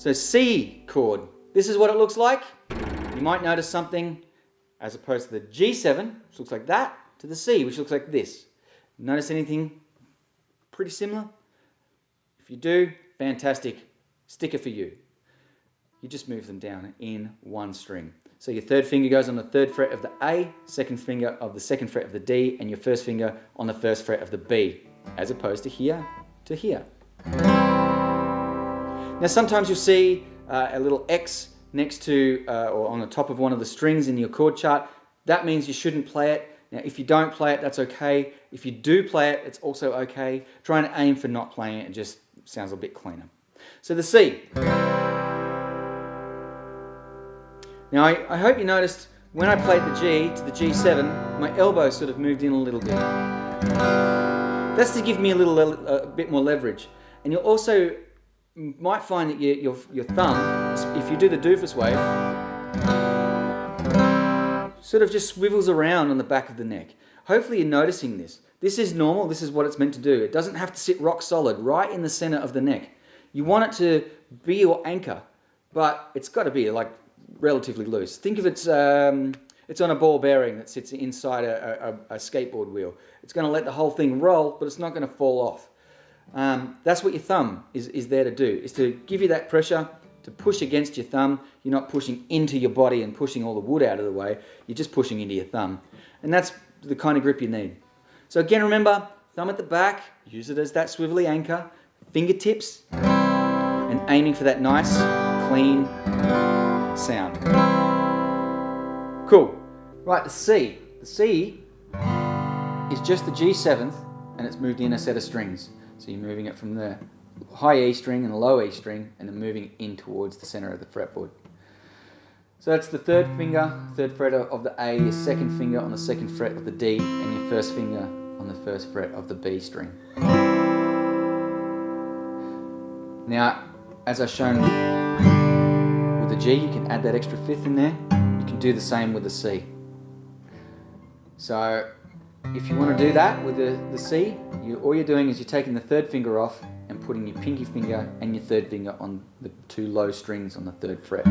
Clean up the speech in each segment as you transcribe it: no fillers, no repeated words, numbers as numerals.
So C chord, this is what it looks like. You might notice something as opposed to the G7, which looks like that, to the C, which looks like this. Notice anything pretty similar? If you do, fantastic. Sticker for you. You just move them down in one string. So your third finger goes on the third fret of the A, second finger of the second fret of the D, and your first finger on the first fret of the B, as opposed to here to here. Now sometimes you'll see a little X next to or on the top of one of the strings in your chord chart. That means you shouldn't play it. Now if you don't play it, that's okay. If you do play it, it's also okay. Try and aim for not playing it. It just sounds a bit cleaner. So the C. Now I hope you noticed when I played the G to the G7, my elbow sort of moved in a little bit. That's to give me a bit more leverage. And you'll also might find that your thumb, if you do the doofus wave, sort of just swivels around on the back of the neck. Hopefully you're noticing this. This is normal, this is what it's meant to do. It doesn't have to sit rock solid right in the center of the neck. You want it to be your anchor, but it's got to be like relatively loose. Think of it's on a ball bearing that sits inside a skateboard wheel. It's going to let the whole thing roll, but it's not going to fall off. That's what your thumb is there to do, is to give you that pressure, to push against your thumb. You're not pushing into your body and pushing all the wood out of the way. You're just pushing into your thumb. And that's the kind of grip you need. So again, remember, thumb at the back, use it as that swivelly anchor, fingertips, and aiming for that nice, clean sound. Cool. Right, the C. The C is just the G7th, and it's moved in a set of strings. So you're moving it from the high E string and the low E string, and then moving in towards the center of the fretboard. So that's the third finger, third fret of the A, your second finger on the second fret of the D, and your first finger on the first fret of the B string. Now, as I've shown with the G, you can add that extra fifth in there. You can do the same with the C. So if you want to do that with the C, all you're doing is you're taking the third finger off and putting your pinky finger and your third finger on the two low strings on the third fret.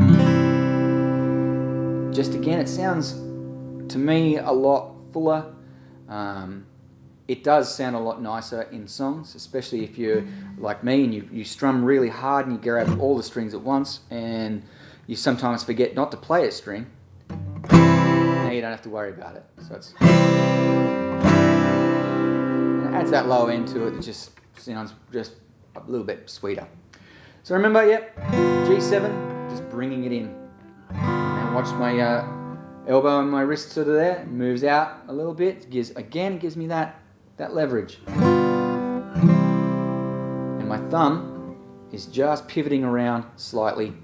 Just again, it sounds to me a lot fuller. It does sound a lot nicer in songs, especially if you're like me and you strum really hard and you grab all the strings at once and you sometimes forget not to play a string. Now you don't have to worry about it. So it adds that low end to it. It just sounds just a little bit sweeter. So remember, yep, G7, just bringing it in. And watch my elbow and my wrist sort of there. It moves out a little bit. It gives me that leverage. And my thumb is just pivoting around slightly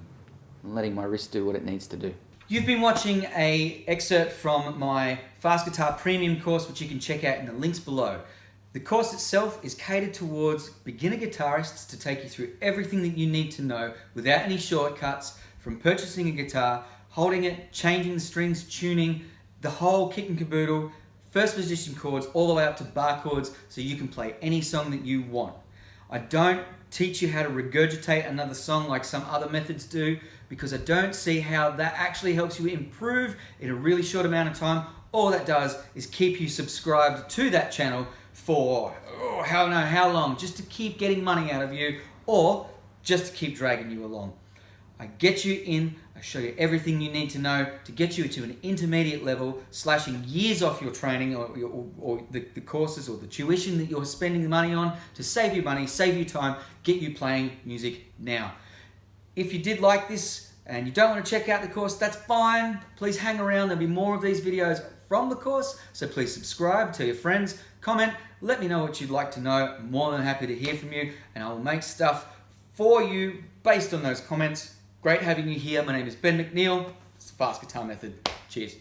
and letting my wrist do what it needs to do. You've been watching an excerpt from my Fast Guitar Premium course, which you can check out in the links below. The course itself is catered towards beginner guitarists to take you through everything that you need to know without any shortcuts, from purchasing a guitar, holding it, changing the strings, tuning, the whole kit and caboodle, first position chords, all the way up to bar chords, so you can play any song that you want. I don't teach you how to regurgitate another song like some other methods do, because I don't see how that actually helps you improve in a really short amount of time. All that does is keep you subscribed to that channel for how long, just to keep getting money out of you, or just to keep dragging you along. I get you in, I show you everything you need to know to get you to an intermediate level, slashing years off your training or the courses or the tuition that you're spending the money on, to save you money, save you time, get you playing music now. If you did like this and you don't want to check out the course, that's fine. Please hang around, there'll be more of these videos from the course, so please subscribe, tell your friends, comment, let me know what you'd like to know. I'm more than happy to hear from you, and I will make stuff for you based on those comments. Great having you here. My name is Ben McNeil. It's the Fast Guitar Method. Cheers.